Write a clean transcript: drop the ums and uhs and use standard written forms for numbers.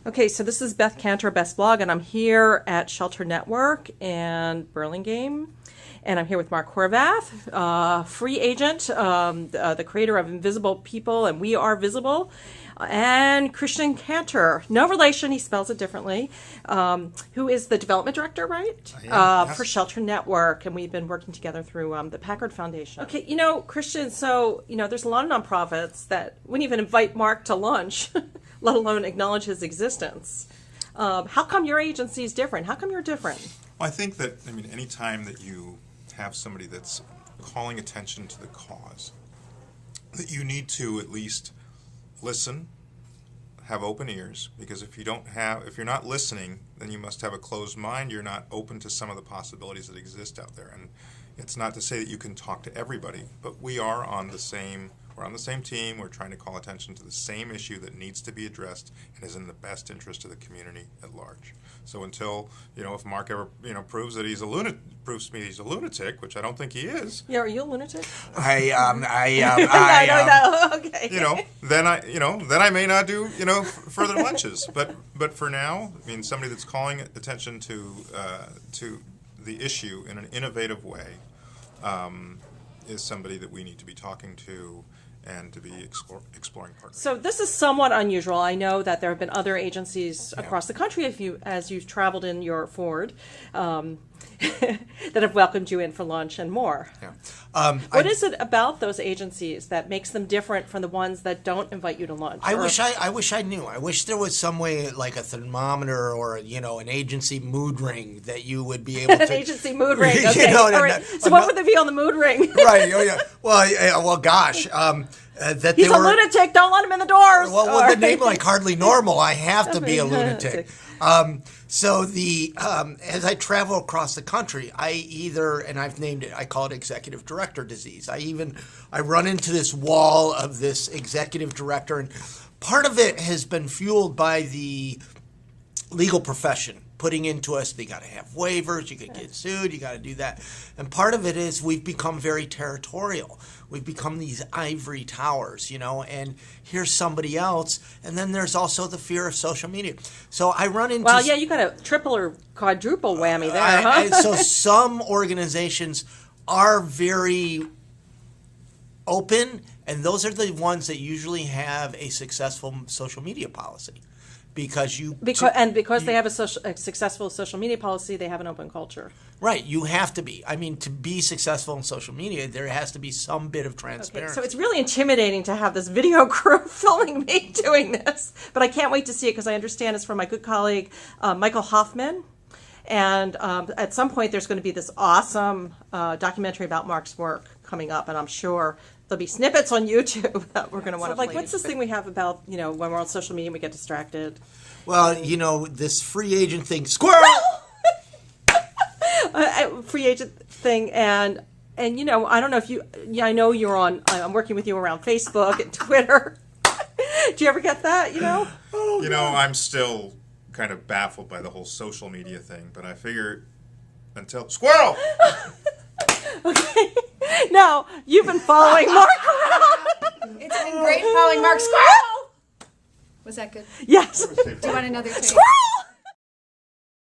Okay, so this is Beth Cantor, Best Blog, and I'm here at Shelter Network in Burlingame. And I'm here with Mark Horvath, free agent, the creator of Invisible People and We Are Visible, and Christian Cantor, no relation, he spells it differently, who is the development director, right? Yes. For Shelter Network, and we've been working together through the Packard Foundation. Okay, Christian, so, there's a lot of nonprofits that wouldn't even invite Mark to lunch, let alone acknowledge his existence. How come your agency is different? How come you're different? Well, I think that, any time that you have somebody that's calling attention to the cause, that you need to at least listen, have open ears, because if you're not listening, then you must have a closed mind. You're not open to some of the possibilities that exist out there. And it's not to say that you can talk to everybody, but we're on the same team. We're trying to call attention to the same issue that needs to be addressed and is in the best interest of the community at large. So until, if Mark ever, proves to me he's a lunatic, which I don't think he is. Yeah, are you a lunatic? I know. Okay. Then I may not do, further lunches. But for now, somebody that's calling attention to the issue in an innovative way is somebody that we need to be talking to and to be exploring partners. So this is somewhat unusual. I know that there have been other agencies across the country, as you've traveled in your Ford, that have welcomed you in for lunch and more. Yeah. What is it about those agencies that makes them different from the ones that don't invite you to lunch? I wish I knew. I wish there was some way, like a thermometer or an agency mood ring that you would be able to. An agency mood ring. Okay. All right. So what would there be on the mood ring? Right. Oh yeah. Well, gosh. That He's a lunatic. Don't let him in the doors. Well, with a name like Hardly Normal, I have to be a lunatic. As I travel across the country, and I've named it, I call it executive director disease. I run into this wall of this executive director, and part of it has been fueled by the legal profession putting into us, they got to have waivers, you could get sued, you got to do that. And part of it is we've become very territorial. We've become these ivory towers, and here's somebody else. And then there's also the fear of social media. So I run into... Well, yeah, you got a triple or quadruple whammy there, So some organizations are very open, and those are the ones that usually have a successful social media policy. Because they have a successful social media policy, they have an open culture. Right, you have to be. To be successful in social media, there has to be some bit of transparency. Okay, so it's really intimidating to have this video crew filming me doing this, but I can't wait to see it because I understand it's from my good colleague Michael Hoffman. And at some point, there's going to be this awesome documentary about Mark's work coming up, and I'm sure there'll be snippets on YouTube that we're going to want to play. What's this thing we have about, when we're on social media and we get distracted? Well, this free agent thing. Squirrel! Free agent thing. And I don't know if I know you're on, I'm working with you around Facebook and Twitter. Do you ever get that, I'm still kind of baffled by the whole social media thing, but I figure until... Squirrel! Okay. Now, you've been following Mark around. It's been great following Mark. Squirrel! Was that good? Yes. Do you want another take? Squirrel!